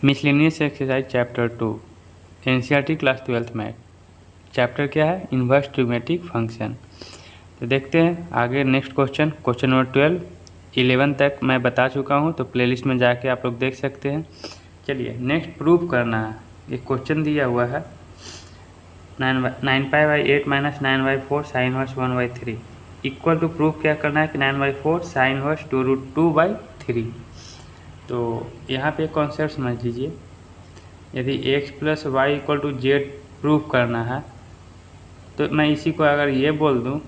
Miscellaneous exercise chapter 2 NCERT class 12th math. Chapter क्या है? Inverse trigonometric function. तो देखते हैं आगे नेक्स्ट क्वेश्चन नंबर 12 11 तक मैं बता चुका हूं, तो प्लेलिस्ट में जाके आप लोग देख सकते हैं। चलिए नेक्स्ट प्रूफ करना है। एक क्वेश्चन दिया हुआ है 9π/8 - 9/4 sin inverse 1/3 equal to proof क्या करना है कि 9/4 sin इनवर्स 2√2/3। तो यहाँ पे कॉन्सेप्ट समझ लीजिए, यदि x + y = z प्रूफ करना है तो मैं इसी को अगर ये बोल दूँ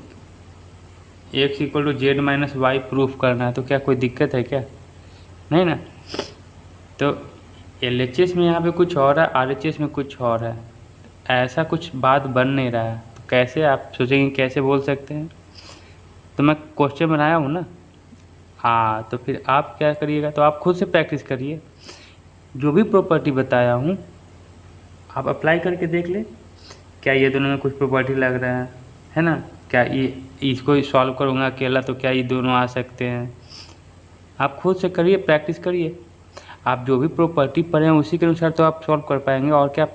x = z - y प्रूफ करना है तो क्या कोई दिक्कत है क्या? नहीं ना। तो LHS में यहाँ पे कुछ और है, RHS में कुछ और है, ऐसा कुछ बात बन नहीं रहा है। तो कैसे आप सोचेंगे कैसे बोल सकते हैं? तो मैं क्वेश्चन बनाया हूँ ना। हाँ, तो फिर आप क्या करिएगा, तो आप खुद से प्रैक्टिस करिए। जो भी प्रॉपर्टी बताया हूँ आप अप्लाई करके देख ले, क्या ये दोनों में कुछ प्रॉपर्टी लग रहा है ना? क्या ये इसको सॉल्व करूँगा अकेला तो क्या ये दोनों आ सकते हैं? आप खुद से करिए, प्रैक्टिस करिए। आप जो भी प्रॉपर्टी पढ़े हैं उसी के अनुसार तो आप सॉल्व कर पाएंगे। और क्या,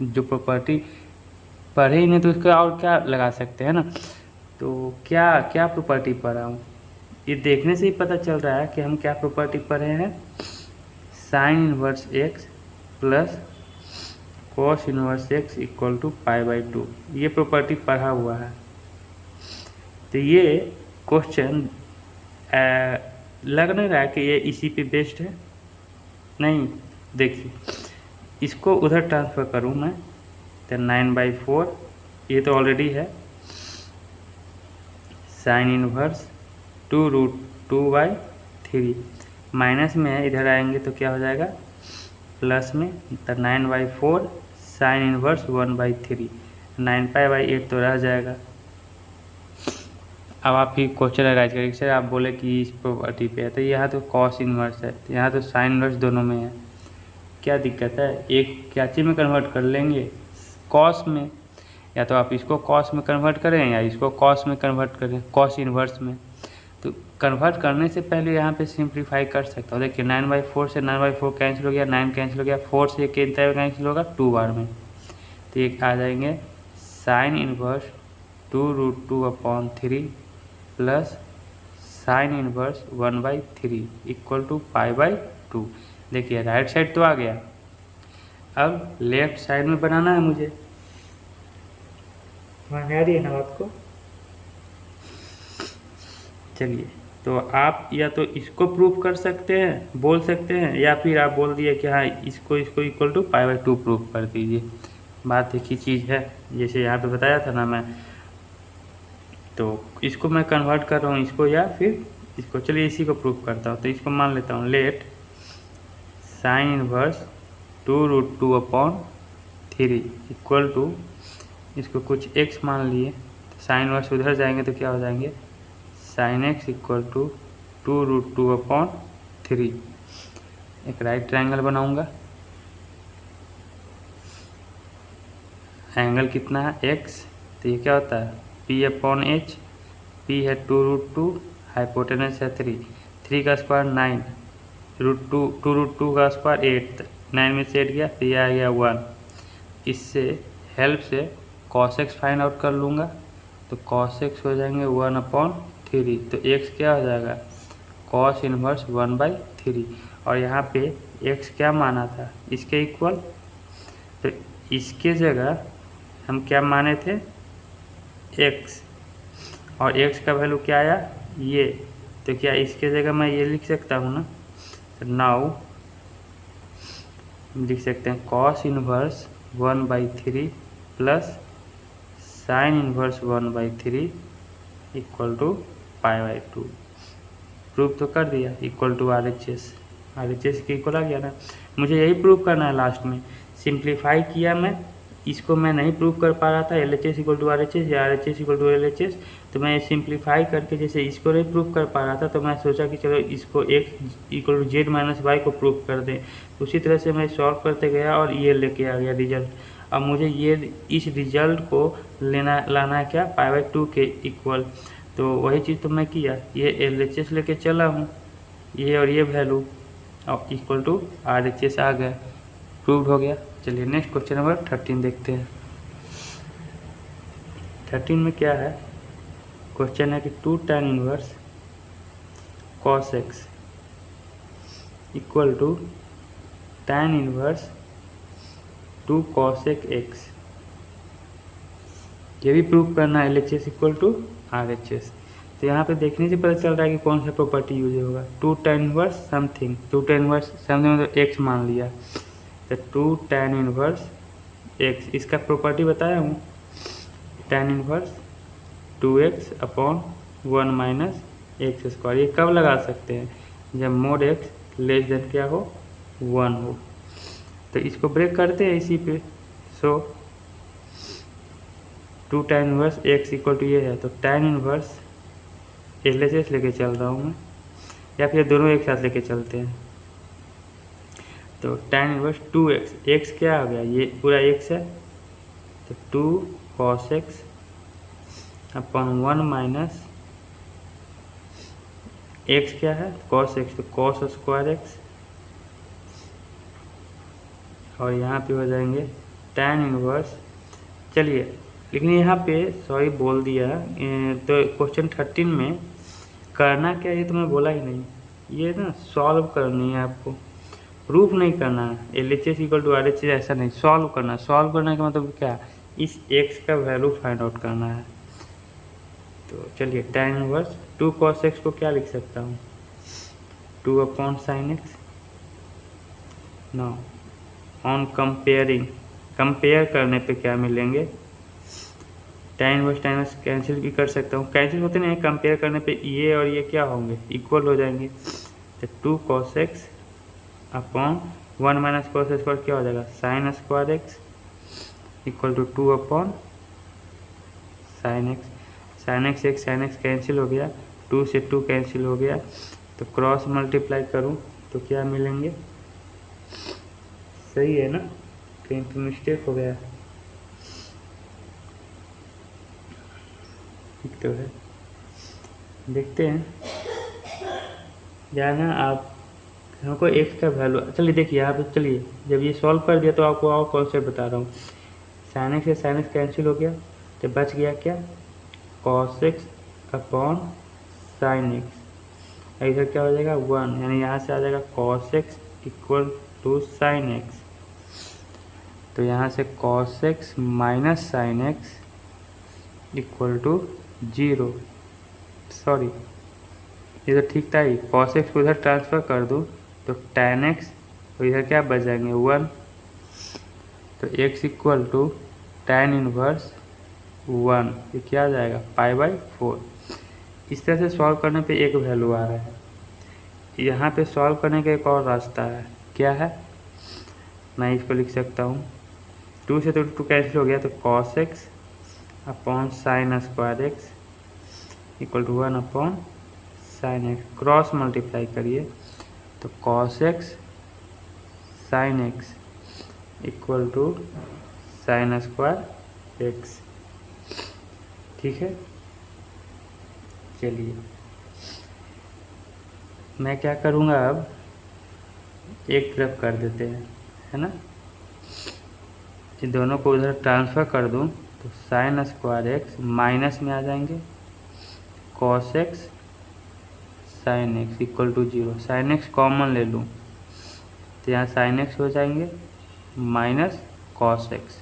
जो प्रॉपर्टी पढ़े ही नहीं तो उसका और क्या लगा सकते हैं ना। तो क्या क्या प्रॉपर्टी पढ़ा हूँ ये देखने से ही पता चल रहा है कि हम क्या प्रॉपर्टी पढ़े हैं। Sign inverse x plus cos inverse x = π/2 ये प्रॉपर्टी पढ़ा हुआ है। तो ये क्वेश्चन लग नहीं रहा है कि ये इसी पे बेस्ड है। नहीं, देखिए इसको उधर ट्रांसफ़र करूँ मैं तो 9/4 ये तो ऑलरेडी है, साइन इनवर्स 2√2/3 माइनस में है, इधर आएंगे तो क्या हो जाएगा प्लस में, तो 9/4 साइन इनवर्स 1/3 9π/8 तो रह जाएगा। अब आप ही क्वेश्चन राइट करिए सर, आप बोले कि इस प्रॉपर्टी पे है तो यहाँ तो कॉस इनवर्स है, तो यहाँ तो साइन इनवर्स दोनों में है, क्या दिक्कत है? एक क्या चीज़ में कन्वर्ट कर लेंगे, कॉस में, या तो आप इसको कॉस में कन्वर्ट करें या इसको कॉस में कन्वर्ट करें, कॉस इनवर्स में। तो कन्वर्ट करने से पहले यहाँ पे सिंप्लीफाई कर सकता हूँ। देखिए 9/4 से 9/4 कैंसिल हो गया, 9 कैंसिल हो गया, 4 से कितना कैंसिल होगा 2 बार में, तो ये आ जाएंगे sign inverse 2√2/3 plus sine inverse 1/3 = π/2। देखिए राइट साइड तो आ गया, अब लेफ्ट साइड में बनाना है मुझे। समझ आ रही है ना आपको? चलिए, तो आप या तो इसको प्रूफ कर सकते हैं, बोल सकते हैं, या फिर आप बोल दिए कि हाँ इसको = π/2 प्रूफ कर दीजिए। बात एक ही चीज़ है, जैसे यहाँ पे बताया था ना मैं। तो इसको मैं कन्वर्ट कर रहा हूँ इसको या फिर इसको, चलिए इसी को प्रूफ करता हूँ। तो इसको मान लेता हूँ let sine inverse 2√2/3 equal to, इसको कुछ x मान लिए, तो साइन इनवर्स उधर जाएंगे तो क्या हो जाएंगे साइन x = 2√2/3। एक राइट ट्रायंगल बनाऊंगा, एंगल कितना है x, तो ये क्या होता है p/h, p है 2√2, हाइपोटेनस है 3 का स्क्वायर 9, √2 का स्क्वायर 8, 9 में से 8 गया तो ये आ गया 1। इससे हेल्प से cos x फाइंड आउट कर लूँगा, तो cos x हो जाएंगे 1/3। तो x क्या हो जाएगा cos इनवर्स 1/3, और यहाँ पे x क्या माना था इसके इक्वल, तो इसके जगह हम क्या माने थे x, और x का वैल्यू क्या आया ये, तो क्या इसके जगह मैं ये लिख सकता हूँ ना। तो नाउ लिख सकते हैं cos inverse 1/3 plus sine inverse 1/3 = π/2। Proof तो कर दिया, इक्वल टू RHS के इक्वल आ गया ना। मुझे यही प्रूफ करना है लास्ट में। सिंप्लीफाई किया मैं, इसको मैं नहीं प्रूफ कर पा रहा था LHS = RHS या RHS = LHS, तो मैं सिंप्लीफाई करके जैसे इसको नहीं प्रूफ कर पा रहा था तो मैं सोचा कि चलो इसको x = z - y को प्रूफ कर दें। उसी तरह से मैं सॉल्व करते गया और ये लेके आ गया रिजल्ट। अब मुझे ये इस रिजल्ट को लाना है क्या π/2 के इक्वल, तो वही चीज़ तो मैं किया, ये LHS लेके चला हूँ, ये और ये वैल्यू, और इक्वल टू RHS आ गया, प्रूव्ड हो गया। चलिए नेक्स्ट क्वेश्चन नंबर 13 देखते हैं। 13 में क्या है, क्वेश्चन है कि 2 tan inverse cos x equal to tan inverse 2 cosec x, ये भी प्रूव करना है LHS इक्वल टू RHS। तो यहाँ पे देखने से पता चल रहा है कि कौन सा प्रॉपर्टी यूज होगा, 2 tan inverse something, 2 tan inverse something मतलब x मान लिया, तो 2 tan इनवर्स x, इसका प्रॉपर्टी बताया हूँ, tan inverse 2x upon 1 minus x square. ये कब लगा सकते हैं, जब मोड x लेस देन क्या हो, 1 हो। तो इसको ब्रेक करते हैं इसी पे। So 2 tan inverse x equal to ये है, तो tan इनवर्स LHS लेके चल रहा हूँ मैं, या फिर दोनों एक साथ लेके चलते हैं। तो tan इनवर्स 2x, x क्या आ गया, ये पूरा x है, तो 2 cos x upon 1 minus x क्या है, cos x, तो cos स्क्वायर x, और यहाँ पे हो जाएंगे tan इनवर्स। चलिए, लेकिन यहाँ पे सॉरी बोल दिया, तो क्वेश्चन 13 में करना क्या, ये तो मैं बोला ही नहीं, ये ना सॉल्व करनी है आपको, प्रूफ नहीं करना है। LHS इक्वल टू RHS ऐसा नहीं, सॉल्व करना। सॉल्व करने का मतलब क्या, इस x का वैल्यू फाइंड आउट करना है। तो चलिए tan इनवर्स 2 cos x को क्या लिख सकता हूँ, 2 upon sine x। No, on comparing, compare करने पे क्या मिलेंगे, tan इनवर्स कैंसिल भी कर सकता हूँ, कैंसिल होते नहीं, कंपेयर करने पे ये और ये क्या होंगे, इक्वल हो जाएंगे। तो 2 cos x upon 1 minus cos square क्या हो जाएगा, sine square x equal to 2 upon sine x। Sine x एक साइन x कैंसिल हो गया, 2 से 2 कैंसिल हो गया, तो क्रॉस मल्टीप्लाई करूँ तो क्या मिलेंगे, सही है ना, कहीं तो मिस्टेक हो गया, ठीक तो है। देखते हैं, जाना आप हमको x का वैल्यू, चलिए देखिए यहाँ पे, चलिए जब ये सॉल्व कर दिया तो आपको और कॉन्सेप्ट बता रहा हूँ। साइन एक्स से साइन एक्स कैंसिल हो गया, तो बच गया क्या, cos x upon sine x, इधर क्या हो जाएगा 1, यानी यहाँ से आ जाएगा cos x equal to sine x. तो यहाँ से cos x minus sine x equal to 0, sorry इधर ठीक था ही, cos x को इधर ट्रांसफ़र कर दूँ तो tan x, तो इधर क्या बच जाएंगे 1, तो x equal to tan inverse 1, ये क्या आ जाएगा π/4। इस तरह से सॉल्व करने पे एक वैल्यू आ रहा है। यहाँ पे सॉल्व करने का एक और रास्ता है, क्या है, मैं इसको लिख सकता हूँ, 2 से तो 2 कैंसिल हो गया, तो cos x upon sine square x equal to 1 upon sine x, cross multiply करिए तो cos x sine x equal to sine square x, ठीक है। चलिए मैं क्या करूँगा, अब एक तरफ कर देते हैं, है ना, ये दोनों को उधर ट्रांसफ़र कर दूँ तो साइन स्क्वायर एक्स माइनस में आ जाएंगे, cos x sine x equal to 0, sine x common ले लूँ तो यहाँ साइन एक्स हो जाएंगे माइनस cos x,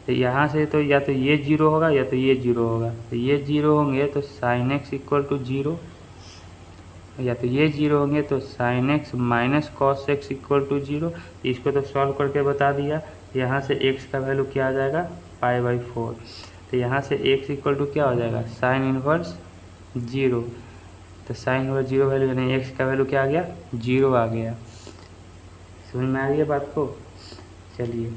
तो यहाँ से तो या तो ये 0 होगा या तो ये 0 होगा, तो ये 0 होंगे तो साइन एक्स इक्वल टू 0, या तो ये 0 होंगे तो sine x minus cos x equal to 0। इसको तो सॉल्व करके बता दिया, यहाँ से x का वैल्यू क्या आ जाएगा π/4, तो यहाँ से x इक्वल टू क्या हो जाएगा साइन इनवर्स 0, तो साइन इनवर्स 0 वैल्यू, यानी x का वैल्यू क्या आ गया 0 आ गया। समझ में आ रही है बात को। चलिए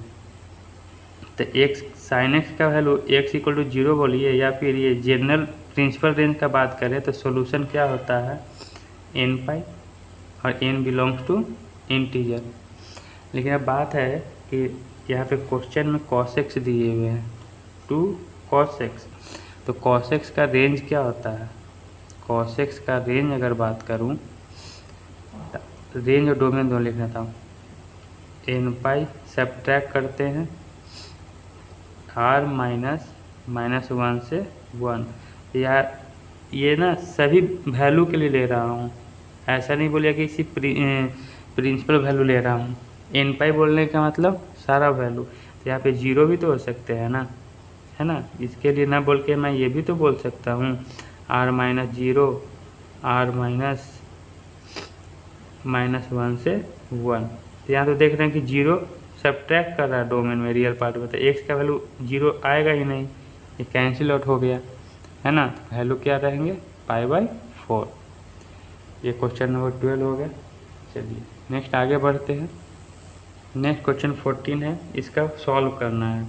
तो x साइन x का वैल्यू x इक्वल टू 0 बोलिए, या फिर ये जनरल प्रिंसिपल रेंज का बात करें तो सोल्यूशन क्या होता है n π, और n बिलोंग्स टू इंटीजर। लेकिन अब बात है कि यहाँ पे क्वेश्चन में cos x दिए हुए हैं, 2 cos x, तो cos x का रेंज क्या होता है, cos x का रेंज अगर बात करूँ, रेंज और डोमेन दोनों लिख लेता हूँ। एन पाई सब्ट्रैक्ट करते हैं आर माइनस 1 से 1। या ये ना सभी वैल्यू के लिए ले रहा हूँ, ऐसा नहीं बोलिए कि इसी प्रिंसिपल वैल्यू ले रहा हूँ। एन पाई बोलने का मतलब सारा वैल्यू, तो यहाँ पे 0 भी तो हो सकते हैं ना, है ना। इसके लिए ना बोल के मैं ये भी तो बोल सकता हूँ आर -0 आर माइनस 1 से 1। तो यहाँ तो देख रहे हैं कि 0 सब्ट्रैक्ट कर रहा है डोमेन में, रियल पार्ट में, तो एक्स का वैल्यू 0 आएगा ही नहीं, ये कैंसिल आउट हो गया, है ना। तो वैल्यू क्या रहेंगे π/4। ये क्वेश्चन नंबर 12 हो गया। चलिए नेक्स्ट आगे बढ़ते हैं। नेक्स्ट क्वेश्चन 14 है, इसका सॉल्व करना है,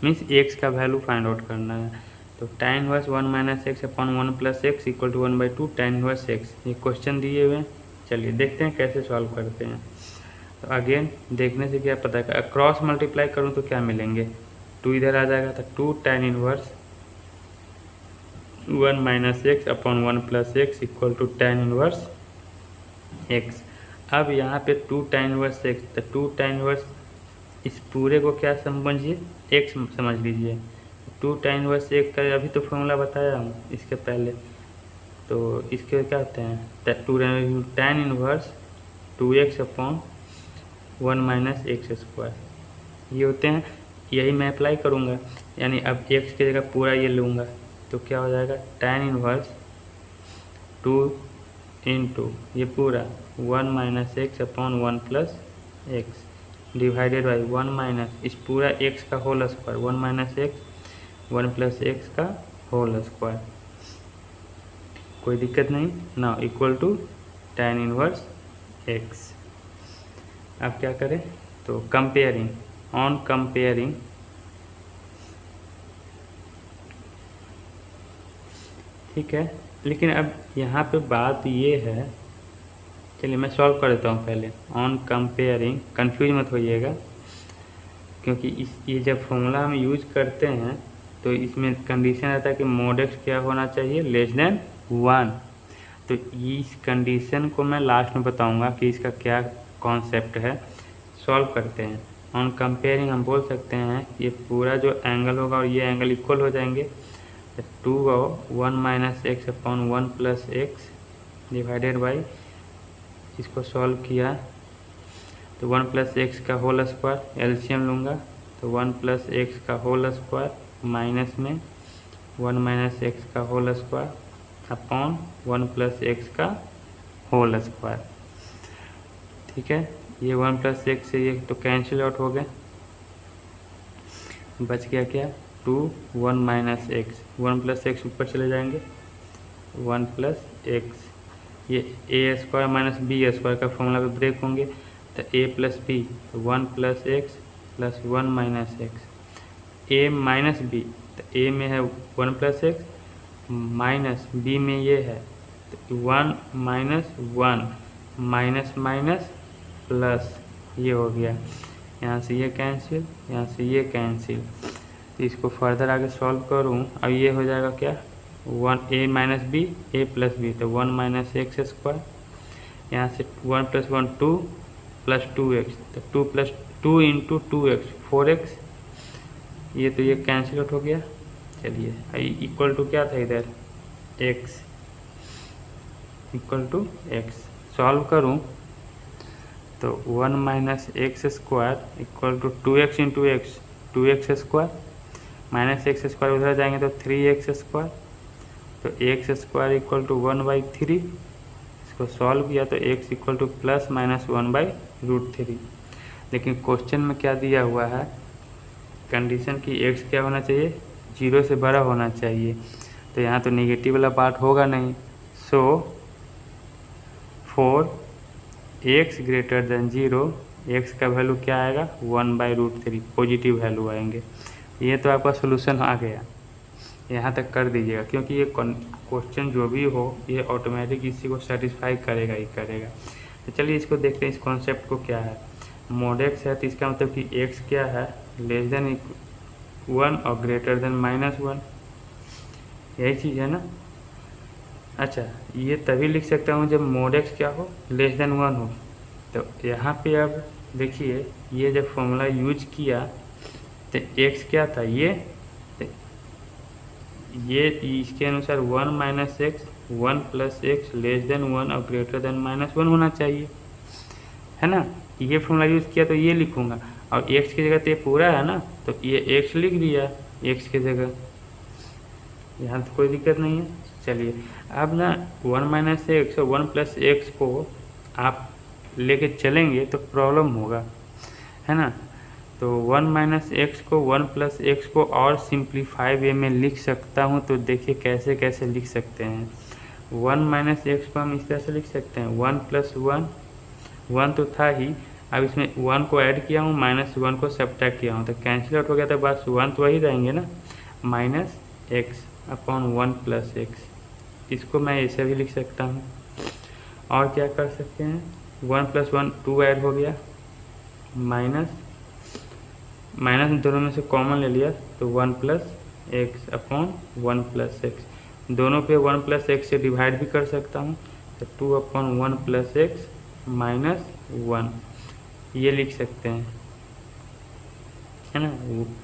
मीन्स एक्स का वैल्यू फाइंड आउट करना है। तो tan 1 1 - x upon 1 + x = 1/2 tan 1 x, ये क्वेश्चन दिए हुए हैं। चलिए देखते हैं कैसे सॉल्व करते हैं। तो अगेन देखने से क्या पता है, क्रॉस मल्टीप्लाई करूँ तो क्या मिलेंगे, 2 इधर आ जाएगा, तो 2 tan 1 1 - x upon 1 + x = tan 1 x। अब यहाँ पे 2 tan 1 x, तो 2 tan 1 इस पूरे को क्या समझिए, x समझ लीजिए। 2 tan 1 x का अभी तो फॉर्मूला बताया हूँ इसके पहले, तो इसके क्या होते हैं, tan 1 2x अपॉन 1 - x², ये होते हैं। यही मैं अप्लाई करूँगा, यानी अब x की जगह पूरा ये लूँगा, तो क्या हो जाएगा tan 1 2 इंटू ये पूरा 1 - x upon 1 + x divided by 1 - इस पूरा x का होल स्क्वायर, 1 - x 1 + x का होल स्क्वायर। कोई दिक्कत नहीं ना, इक्वल टू tan 1 x। अब क्या करें, तो कंपेयरिंग, ऑन कंपेयरिंग ठीक है। लेकिन अब यहाँ पे बात ये है, चलिए मैं सॉल्व कर देता हूँ पहले। ऑन कंपेयरिंग, कंफ्यूज मत होइएगा, क्योंकि ये जब फॉर्मूला हम यूज करते हैं तो इसमें कंडीशन रहता है कि mod x क्या होना चाहिए, <1। तो इस कंडीशन को मैं लास्ट में बताऊंगा कि इसका क्या कॉन्सेप्ट है। सॉल्व करते हैं। ऑन कंपेयरिंग हम बोल सकते हैं ये पूरा जो एंगल होगा और ये एंगल इक्वल हो जाएंगे, 2 और 1 - x upon 1 + x divided by, इसको सॉल्व किया तो 1 + x का होल स्क्वायर, एलसीएम लूँगा तो 1 + x का होल स्क्वायर माइनस में 1 - x का होल स्क्वायर अपॉन 1 + x का होल स्क्वायर। ठीक है, ये 1 + x से ये तो कैंसिल आउट हो गए, बच गया क्या 2 1 - x, 1 + x ऊपर चले जाएंगे 1 + x, ये a² - b² का फॉर्मूला पे ब्रेक होंगे, तो a + b 1 + x + 1 - x, a minus b, तो a में है 1 + x माइनस b में ये है तो 1 - 1 माइनस माइनस प्लस, ये हो गया, यहाँ से ये कैंसिल, यहाँ से ये कैंसिल। तो इसको फर्दर आगे सॉल्व करूँ, अब ये हो जाएगा क्या 1 a - b a + b, तो 1 - x², यहाँ से 1 + 1 2 + 2x, तो 2 × 2x 4x, ये तो ये कैंसिल आउट हो गया। चलिए इक्वल टू क्या था इधर x, equal to x solve करूँ तो 1 - x² equal to 2x × x 2x² minus x² उधर जाएंगे तो 3x², तो x² इक्वल टू 1/3, इसको सॉल्व किया तो x इक्वल टू ±1/√3। लेकिन क्वेश्चन में क्या दिया हुआ है, कंडीशन की x क्या होना चाहिए, 0 से बड़ा होना चाहिए, तो यहाँ तो नेगेटिव वाला पार्ट होगा नहीं। सो फॉर x > 0 x का वैल्यू क्या आएगा 1/√3, पॉजिटिव वैल्यू आएंगे। ये तो आपका सोल्यूशन आ गया, यहाँ तक कर दीजिएगा, क्योंकि ये क्वेश्चन जो भी हो ये ऑटोमेटिक इसी को सेटिस्फाई करेगा ही करेगा। तो चलिए इसको देखते हैं, इस कॉन्सेप्ट को क्या है। mod x है तो इसका मतलब कि x क्या है, <1 और <-1, यही चीज़ है ना। अच्छा, ये तभी लिख सकता हूँ जब mod x क्या हो, <1 हो, तो यहाँ पे अब देखिए ये जब फॉर्मूला यूज किया तो x क्या था, ये इसके अनुसार 1 minus x 1 plus x less than 1 और ग्रेटर देन -1 होना चाहिए, है ना। ये फॉर्मूला यूज़ किया तो ये लिखूंगा, और x की जगह तो ये पूरा है ना, तो ये x लिख दिया x की जगह, यहाँ तो कोई दिक्कत नहीं है। चलिए अब ना 1 माइनस एक्स और 1 प्लस एक्स को आप लेके चलेंगे तो प्रॉब्लम होगा, है ना। तो 1 माइनस एक्स को 1 प्लस एक्स को और सिंप्लीफाई वे में लिख सकता हूँ, तो देखिए कैसे कैसे लिख सकते हैं। 1 माइनस एक्स को हम इस तरह से लिख सकते हैं 1 प्लस 1 तो था ही, अब इसमें 1 को ऐड किया हूँ -1 को सब्ट्रैक्ट किया हूँ, तो कैंसिल आउट हो गया, तो बस 1 तो वही रहेंगे ना, minus x upon 1 plus x, इसको मैं ऐसे भी लिख सकता हूँ। और क्या कर सकते हैं, 1 प्लस 1 2 ऐड हो गया, माइनस दोनों में से कॉमन ले लिया तो 1 plus x upon 1 plus x, दोनों पे 1 प्लस एक्स से डिवाइड भी कर सकता हूँ, तो 2 अपॉन 1 प्लस एक्स -1 ये लिख सकते हैं, है ना।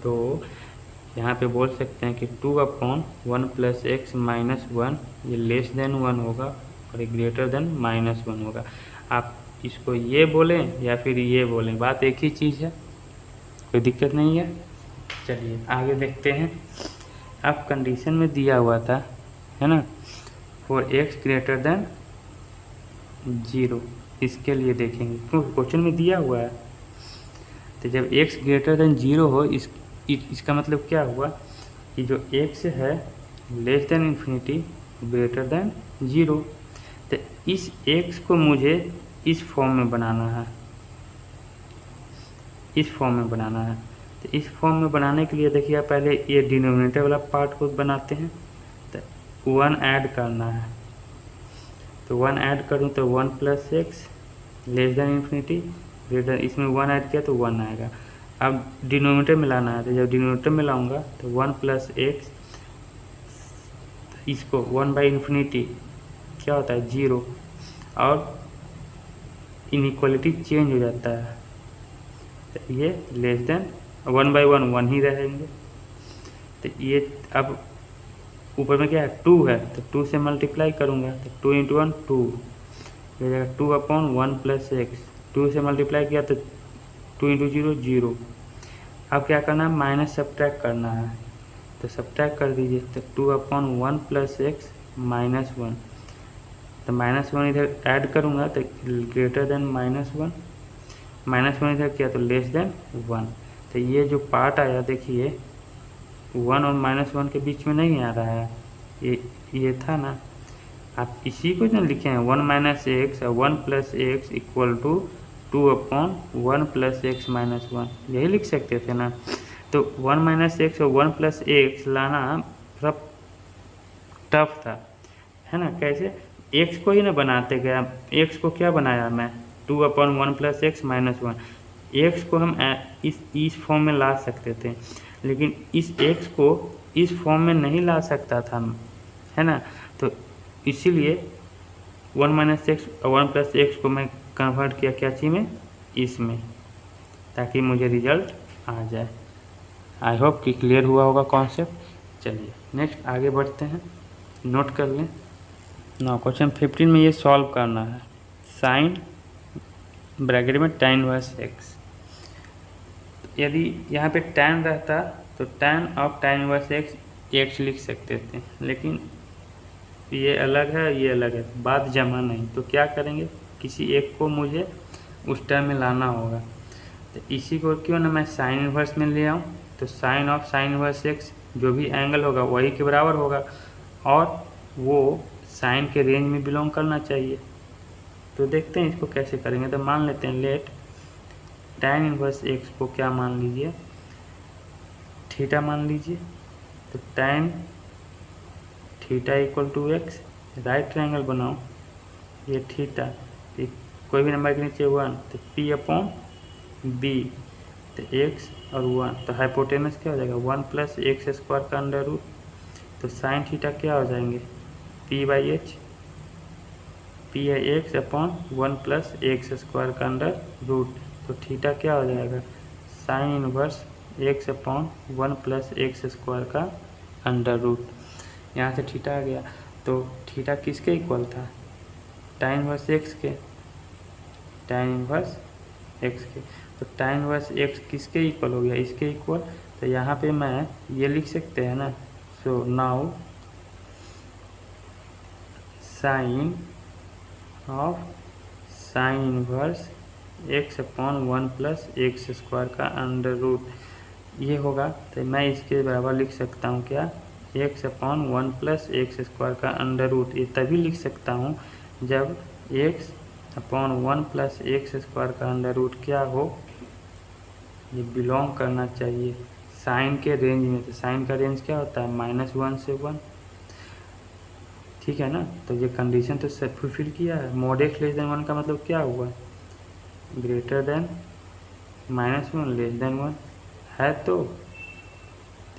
तो यहाँ पे बोल सकते हैं कि 2 अपॉन 1 प्लस एक्स -1 ये लेस देन 1 होगा और ये ग्रेटर देन -1 होगा। आप इसको ये बोलें या फिर ये बोलें, बात एक ही चीज़ है, कोई दिक्कत नहीं है। चलिए आगे देखते हैं। अब कंडीशन में दिया हुआ था, है ना, फॉर x ग्रेटर देन 0, इसके लिए देखेंगे क्योंकि क्वेश्चन में दिया हुआ है। तो जब x ग्रेटर देन 0 हो, इसका मतलब क्या हुआ कि जो x है less than infinity greater than 0, तो इस x को मुझे इस फॉर्म में बनाना है, इस फॉर्म में बनाना है। तो इस फॉर्म में बनाने के लिए देखिए पहले ये डिनोमिनेटर वाला पार्ट को बनाते हैं, तो 1 ऐड करना है, तो 1 ऐड करूँ तो 1 plus x less than infinity greater, इसमें 1 ऐड किया तो 1 आएगा। अब डिनोमिनेटर मिलाना है, तो जब डिनोमिनेटर मिलाऊंगा तो 1 प्लस एक्स, इसको 1 बाई इन्फिनिटी क्या होता है 0, और इनइक्वालिटी चेंज हो जाता है, तो ये लेस देन 1 बाई 1 ही रहेंगे। तो ये अब ऊपर में क्या है 2 है, तो 2 से मल्टीप्लाई करूँगा, तो 2 इंटू 1 2, ये जाएगा 2 अपॉन 1 प्लस एक्स, 2 से मल्टीप्लाई किया तो 2 इंटू 0 0। अब क्या करना है, माइनस सब्ट्रैक्ट करना है, तो सब्ट्रैक्ट कर दीजिए, तो 2 अपॉन 1 प्लस एक्स -1, तो -1 इधर ऐड करूँगा तो ग्रेटर देन -1, -1 इधर किया तो लेस देन 1। तो ये जो पार्ट आया देखिए 1 और -1 के बीच में नहीं आ रहा है, ये था ना, आप इसी को जो लिखे हैं 1 माइनस एक्स और 1 plus x equal to 2 upon 1 plus x -1, यही लिख सकते थे ना। तो 1 माइनस एक्स और 1 प्लस एक्स लाना थोड़ा टफ था, है ना। कैसे, एक्स को ही ना बनाते गया, एक्स को क्या बनाया मैं 2 अपॉन 1 प्लस एक्स -1, एक्स को हम इस फॉर्म में ला सकते थे, लेकिन इस एक्स को इस फॉर्म में नहीं ला सकता था, है ना। तो इसीलिए 1 माइनस एक्स और 1 प्लस एक्स को मैं कन्वर्ट किया क्या चीज़ में, इसमें, ताकि मुझे रिजल्ट आ जाए। आई होप कि क्लियर हुआ होगा कॉन्सेप्ट। चलिए नेक्स्ट आगे बढ़ते हैं, नोट कर लें। ना क्वेश्चन 15 में ये सॉल्व करना है, साइन ब्रैकेट में tan इनवर्स x। यदि यहाँ पे tan रहता तो tan of tan inverse x लिख सकते थे, लेकिन ये अलग है ये अलग है, बात जमा नहीं, तो क्या करेंगे, किसी एक को मुझे उस टर्म में लाना होगा। तो इसी को क्यों ना मैं साइन इनवर्स में ले आऊँ, तो sine of sine inverse x जो भी एंगल होगा वही के बराबर होगा, और वो साइन के रेंज में बिलोंग करना चाहिए। तो देखते हैं इसको कैसे करेंगे। तो मान लेते हैं लेट tan इनवर्स x को क्या मान लीजिए, थीटा मान लीजिए, तो tan theta equal to x, right triangle बनाओ, ये थीटा कोई भी नंबर के नीचे 1, तो p अपॉन b, तो x और 1, तो हाइपोटेनस क्या हो जाएगा 1 प्लस एक्स स्क्वायर का अंडर रूट, तो साइन थीटा क्या हो जाएंगे p बाई h, पी है x upon 1 plus x square का अंडर रूट, तो थीटा क्या हो जाएगा, sign inverse x upon 1 plus x square का अंडर रूट। यहाँ से थीटा आ गया, तो थीटा किसके इक्वल था, टाइन इनवर्स एक्स के, टाइन इनवर्स एक्स के, तो टाइन इनवर्स एक्स किसके इक्वल हो गया, इसके इक्वल। तो यहाँ पे मैं ये लिख सकते हैं ना, so now sine of sine inverse x upon 1 plus x square का अंडर रूट, ये होगा। तो मैं इसके बराबर लिख सकता हूँ क्या, x upon 1 plus x square का अंडर रूट। ये तभी लिख सकता हूँ जब x upon 1 plus x square का अंडर रूट क्या हो, ये बिलोंग करना चाहिए साइन के रेंज में। तो साइन का रेंज क्या होता है, -1 से 1, ठीक है ना। तो ये कंडीशन तो फुलफिल किया है। मोड एक्स लेस देन 1 का मतलब क्या हुआ, ग्रेटर देन -1 लेस देन 1 है, तो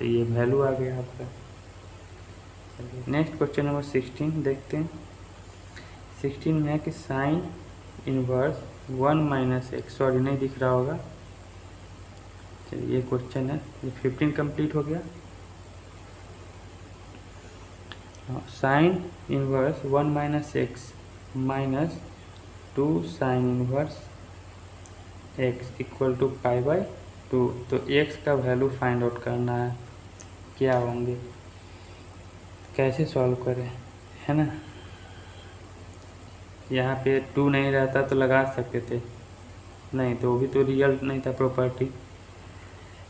ये वैल्यू आ गया आपका। नेक्स्ट क्वेश्चन नंबर 16 देखते हैं। 16 में है कि sign inverse 1 minus x, sorry नहीं दिख रहा होगा, चलिए ये क्वेश्चन है। ये 15 कंप्लीट हो गया। Sine inverse 1 minus x minus 2 sine inverse x equal to π/2। तो एक्स का वैल्यू फाइंड आउट करना है, क्या होंगे, कैसे सॉल्व करें, है ना। यहाँ पे 2 नहीं रहता तो लगा सकते थे, नहीं तो भी तो रियल नहीं था property.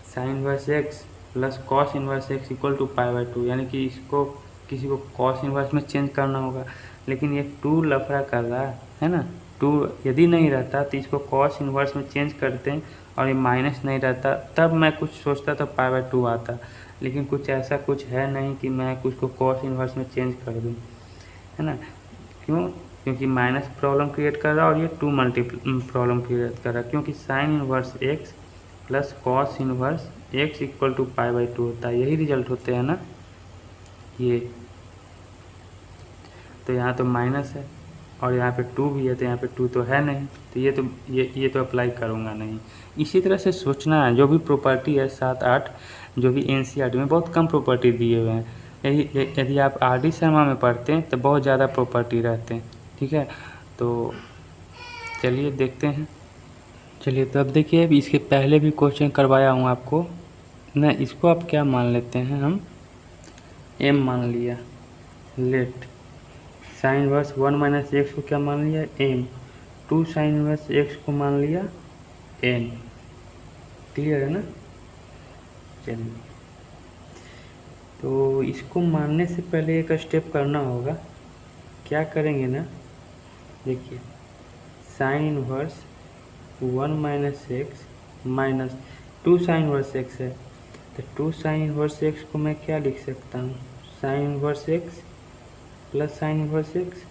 Sine inverse x plus cos inverse x equal to π/2, यानी कि इसको किसी को कॉस इनवर्स में चेंज करना होगा, लेकिन ये 2 लफड़ा कर रहा है ना। 2 यदि नहीं रहता तो इसको कॉस इनवर्स में चेंज करते हैं, और ये माइनस नहीं रहता तब मैं कुछ सोचता तो π/2 आता, लेकिन कुछ ऐसा कुछ है नहीं कि मैं कुछ को कॉस इनवर्स में चेंज कर दूँ, है ना। क्यों, क्योंकि माइनस प्रॉब्लम क्रिएट कर रहा है और ये 2 मल्टीपल प्रॉब्लम क्रिएट कर रहा है, क्योंकि sine inverse x plus cos inverse x equal to π/2 होता है, यही रिजल्ट होते हैं ना ये। तो यहाँ तो माइनस है और यहाँ पे 2 भी है, तो यहाँ पे 2 तो है नहीं, तो ये तो अप्लाई करूँगा नहीं। इसी तरह से सोचना है, जो भी प्रॉपर्टी है 7-8 जो भी NCERT में बहुत कम प्रॉपर्टी दिए हुए हैं, यदि आप RD शर्मा में पढ़ते हैं तो बहुत ज़्यादा प्रॉपर्टी रहते हैं, ठीक है। तो चलिए देखते हैं। चलिए तो अब देखिए, इसके पहले भी क्वेश्चन करवाया हूँ आपको ना, इसको आप क्या मान लेते हैं, हम m मान लिया, late sine inverse 1 minus x को क्या मान लिया, m, 2 साइन इनवर्स एक्स को मान लिया n, क्लियर है ना। चलिए तो इसको मानने से पहले एक स्टेप करना होगा, क्या करेंगे ना, देखिए sign inverse 1 minus x minus 2 sine inverse x है, तो 2 साइन इनवर्स एक्स को मैं क्या लिख सकता हूँ, sign inverse x plus sine inverse x.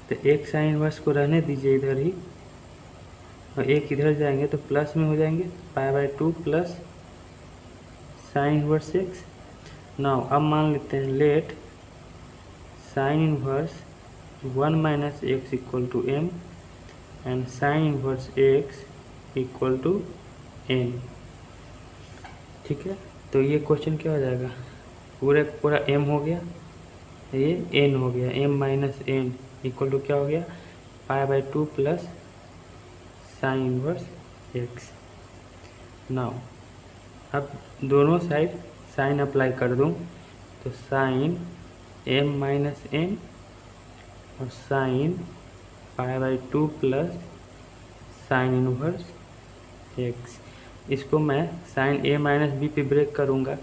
तो एक साइन इनवर्स को रहने दीजिए इधर ही, और एक इधर जाएंगे तो प्लस में हो जाएंगे, π/2 plus sine inverse x. Now अब मान लेते हैं let sine inverse 1 minus x equal to m and sine inverse x equal to n, ठीक है। तो ये क्वेश्चन क्या हो जाएगा, पूरा m हो गया, ये n हो गया, m minus n equal to क्या हो गया, π/2 plus sine inverse x। Now अब दोनों साइड साइन अप्लाई कर दूं, तो साइन m माइनस n और sine π/2 plus sine inverse x। इसको मैं साइन a माइनस b पे ब्रेक करूँगा,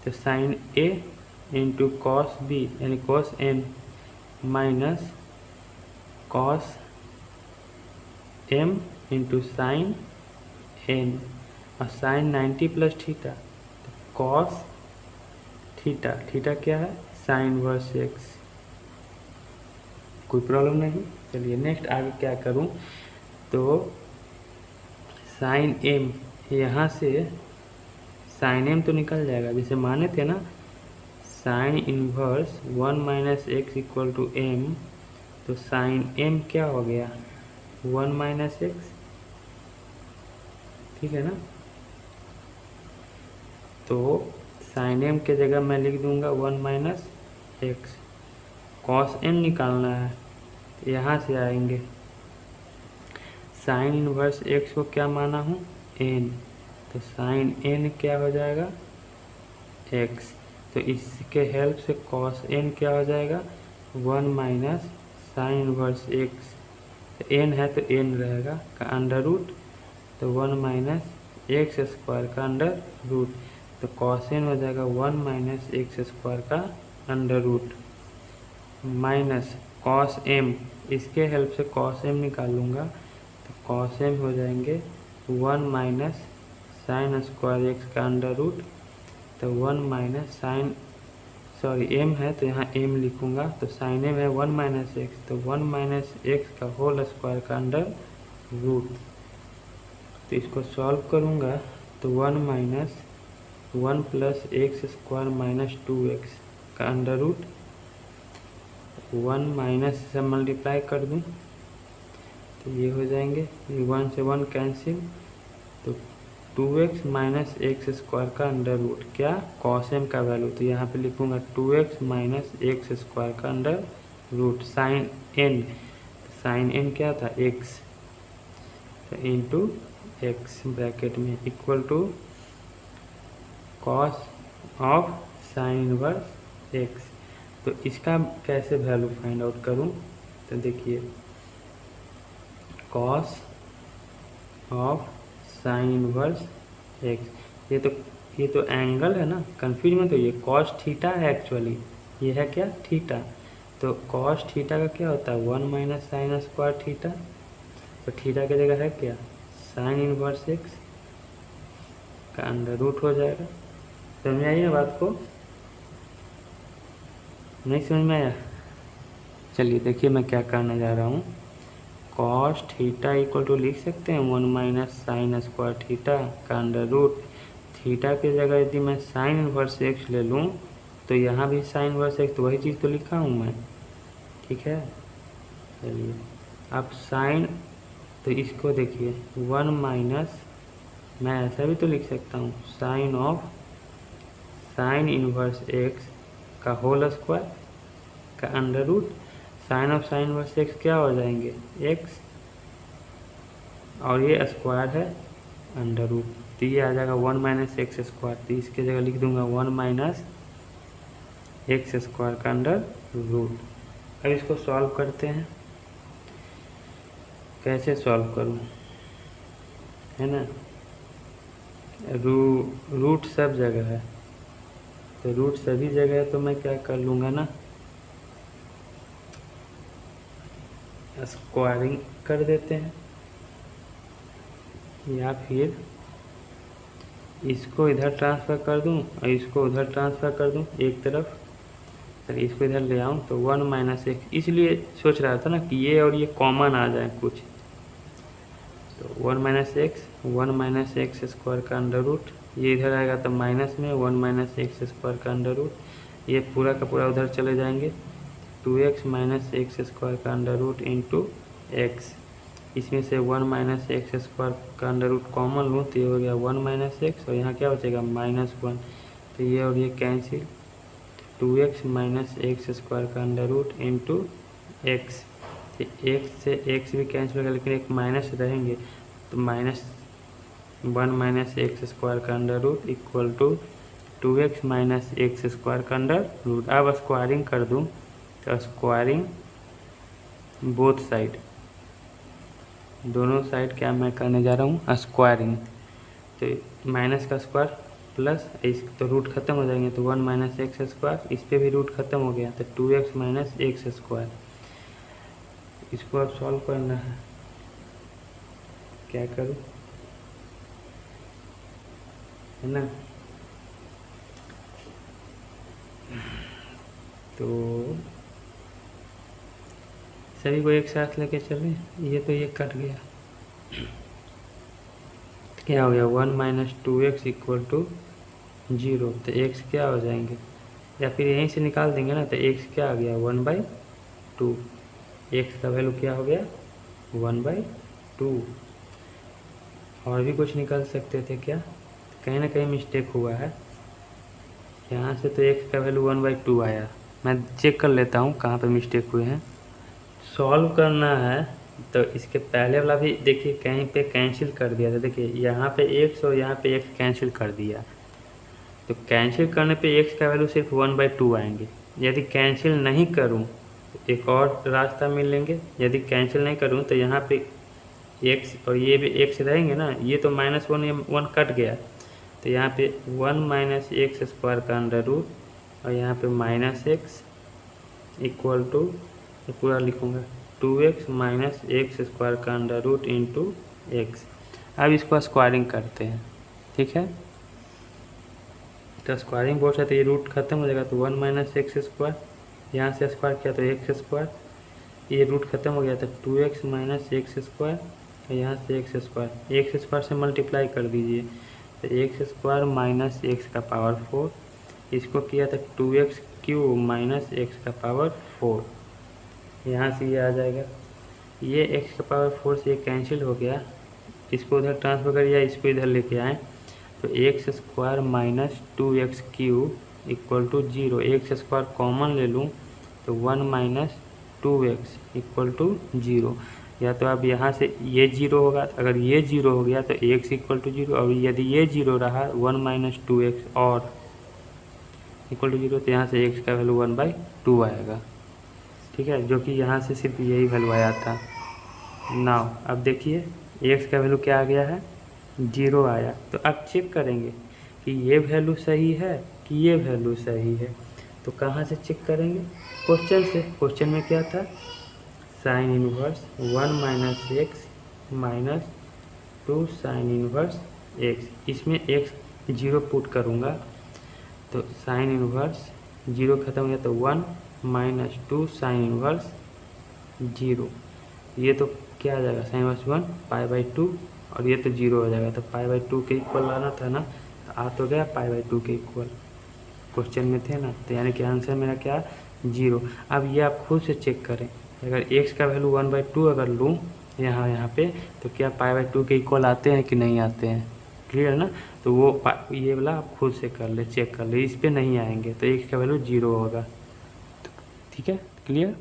तो sine a into cos b यानी cos n minus cos m into sine n, और साइन 90 प्लस थीटा, तो कॉस थीटा, थीटा क्या है, साइन इनवर्स x। कोई प्रॉब्लम नहीं। चलिए नेक्स्ट आगे क्या करूं, तो साइन m, यहाँ से साइन m तो निकल जाएगा, जैसे माने थे ना, sine inverse 1 minus x equal to m तो साइन m क्या हो गया 1 माइनस एक्स, ठीक है ना। तो साइन m के जगह मैं लिख दूंगा 1 माइनस एक्स। कॉस n निकालना है, तो यहाँ से आएंगे साइन इनवर्स एक्स को क्या माना हूँ n, तो साइन n क्या हो जाएगा x। तो इसके हेल्प से कॉस n क्या हो जाएगा 1 माइनस साइन इनवर्स x। तो n है तो n रहेगा का अंडर रूट, तो 1 माइनस एक्स स्क्वायर का अंडर रूट। तो कॉस n हो जाएगा 1 माइनस एक्स स्क्वायर का under root minus cos m, इसके हेल्प से कॉस m निकालूंगा, तो कॉस m हो जाएंगे 1 माइनस साइन स्क्वायर एक्स का अंडर रूट। तो 1 माइनस साइन m है तो यहाँ m लिखूंगा, तो साइन m है 1 माइनस एक्स, तो 1 माइनस एक्स का होल स्क्वायर का अंडर रूट। तो इसको सॉल्व करूँगा तो 1 minus 1 plus x square minus 2x का अंडर रूट, 1 माइनस से मल्टीप्लाई कर दूँ तो ये हो जाएंगे, 1 से 1 कैंसिल, तो 2x माइनस एक्स स्क्वायर का अंडर रूट क्या कॉस m का वैल्यू, तो यहाँ पे लिखूँगा 2x माइनस एक्स स्क्वायर का under root sine n, sine n क्या था x, तो इंटू एक्स ब्रैकेट में equal to cos of sine inverse x. तो इसका कैसे वैल्यू फाइंड आउट करूं, तो देखिए cos of sine inverse x, ये तो एंगल है ना, कंफ्यूज मत होइए, कॉस थीटा है एक्चुअली, ये है क्या थीटा। तो कॉस थीटा का क्या होता है 1 माइनस साइन स्क्वायर थीटा, तो थीटा की जगह है क्या साइन इनवर्स एक्स का अंडर रूट हो जाएगा। समझ में आई ना बात को, नहीं समझ में आया। चलिए देखिए मैं क्या करने जा रहा हूँ, कॉस थीटा इक्वल टू लिख सकते हैं 1 माइनस साइन स्क्वायर थीटा का अंडर रूट। थीटा की जगह यदि मैं साइन इनवर्स एक्स ले लूँ तो यहाँ भी साइन इनवर्स एक्स, तो वही चीज़ तो लिखा हूँ मैं, ठीक है। चलिए अब साइन, तो इसको देखिए 1 माइनस, मैं ऐसा भी तो लिख सकता हूँ sine of sine inverse x का होल स्क्वायर का under root, sine of sine inverse x क्या हो जाएंगे एक्स, और ये स्क्वायर है अंडर रूट, तो ये आ जाएगा 1 माइनस एक्स स्क्वायर, तो इसके जगह लिख दूंगा 1 माइनस एक्स स्क्वायर का अंडर रूट। अब इसको सॉल्व करते हैं, कैसे सॉल्व करूँ, है ना, रूट सब जगह है, तो रूट सभी जगह है, तो मैं क्या कर लूँगा ना स्क्वायरिंग कर देते हैं, या फिर इसको इधर ट्रांसफ़र कर दूं और इसको उधर ट्रांसफ़र कर दूं एक तरफ, चलिए इसको इधर ले आऊं तो 1 माइनस एक्स, इसलिए सोच रहा था ना कि ये और ये कॉमन आ जाए कुछ, तो 1 minus x 1 minus x square का अंडर रूट, ये इधर आएगा तो माइनस में 1 माइनस एक्स स्क्वायर का अंडर रूट, ये पूरा का पूरा उधर चले जाएंगे, 2x माइनस एक्स स्क्वायर का अंडर रूट इंटू एक्स, इसमें से 1 माइनस एक्स स्क्वायर का अंडर रूट कॉमन लूँ तो ये हो गया 1 माइनस एक्स, और यहाँ क्या बचेगा -1, तो ये और ये cancel, 2x minus x square का अंडर रूट इंटू एक्स, तो एक्स से एक्स भी कैंसिल होगा लेकिन एक माइनस रहेंगे, तो -1 माइनस एक्स स्क्वायर का under root equal to 2x minus x square का अंडर रूट। अब स्क्वायरिंग कर दूँ तो स्क्वायरिंग बोथ साइड, दोनों साइड क्या मैं करने जा रहा हूँ स्क्वायरिंग, तो माइनस का स्क्वायर प्लस इस, तो रूट खत्म हो जाएंगे, तो 1 माइनस एक्स स्क्वायर, इस पर भी रूट खत्म हो गया, तो 2x माइनस एक्स स्क्वायर, इसको अब सॉल्व करना है, क्या करूँ, है ना, तो सभी को एक साथ लेके चले, ये तो ये कट गया, क्या हो गया 1 माइनस 2x इक्वल टू 0, तो x क्या हो जाएंगे, या फिर यहीं से निकाल देंगे ना, तो x क्या आ गया 1/2, एक्स का वैल्यू क्या हो गया 1/2। और भी कुछ निकाल सकते थे क्या, कहीं ना कहीं मिस्टेक हुआ है यहाँ से। तो एक्स का वैल्यू 1/2 आया। मैं चेक कर लेता हूँ कहाँ पे मिस्टेक हुए हैं। सॉल्व करना है तो इसके पहले वाला भी देखिए कहीं पे कैंसिल कर दिया था। देखिए यहाँ पे एक्स और यहाँ पे एक्स कैंसिल कर दिया, तो कैंसिल करने पे एक्स का वैल्यू सिर्फ 1/2 आएंगे। यदि कैंसिल नहीं करूँ तो एक और रास्ता मिलेंगे। यदि कैंसिल नहीं करूँ तो यहाँ पे एक्स और ये भी एक्स रहेंगे ना, ये तो -1 या 1 कट गया, तो यहाँ पे 1 - x² का अंडर रूट और यहाँ पे -x इक्वल टू, पूरा लिखूँगा 2x - x² का अंडर रूट इंटू एक्स। अब इसको स्क्वायरिंग करते हैं, ठीक है। तो स्क्वायरिंग बोर्ड है तो ये रूट खत्म हो जाएगा, तो 1 - x², यहाँ से स्क्वायर किया तो x², ये रूट खत्म हो गया तो 2x - x² और यहाँ से x² से मल्टीप्लाई कर दीजिए, तो x² - x का पावर 4, इसको किया था 2x³ - x का पावर 4, यहाँ से ये आ जाएगा। ये x का पावर 4 से ये कैंसिल हो गया, इसको उधर ट्रांसफर करिए, इसको इधर लेके आएँ, तो x² - 2x³ equal to 0। x² common ले लूँ तो 1 - 2x इक्वल टू 0। या तो अब यहाँ से ये 0 होगा, अगर ये 0 हो गया तो x इक्वल टू 0, और यदि ये 0 रहा 1 - 2x और इक्वल टू 0, तो यहाँ से x का वैल्यू 1/2 आएगा, ठीक है, जो कि यहाँ से सिर्फ यही वैल्यू आया था। नाउ अब देखिए x का वैल्यू क्या आ गया है 0 आया। तो अब चेक करेंगे कि ये वैल्यू सही है कि ये वैल्यू सही है। तो कहाँ से चेक करेंगे, क्वेश्चन से। क्वेश्चन में क्या था, sign inverse 1 - x minus 2 sine inverse x, इसमें x 0 पुट करूँगा तो साइन इनवर्स 0 खत्म हो गया तो 1 - 2 साइन इनवर्स 0, ये तो क्या आ जाएगा साइन इनवर्स 1 π/2, और ये तो 0 हो जाएगा, तो π/2 के इक्वल लाना था ना, तो आ तो गया π/2 के इक्वल, क्वेश्चन में थे ना, तो यानी कि आंसर मेरा क्या 0। अब ये आप खुद से चेक करें, अगर x का वैल्यू 1/2 अगर लूँ यहाँ पे, तो क्या π/2 के इक्वल आते हैं कि नहीं आते हैं, क्लियर ना। तो वो ये वाला आप खुद से कर ले, चेक कर ले, इस पे नहीं आएंगे, तो x का वैल्यू 0 होगा, ठीक है, क्लियर।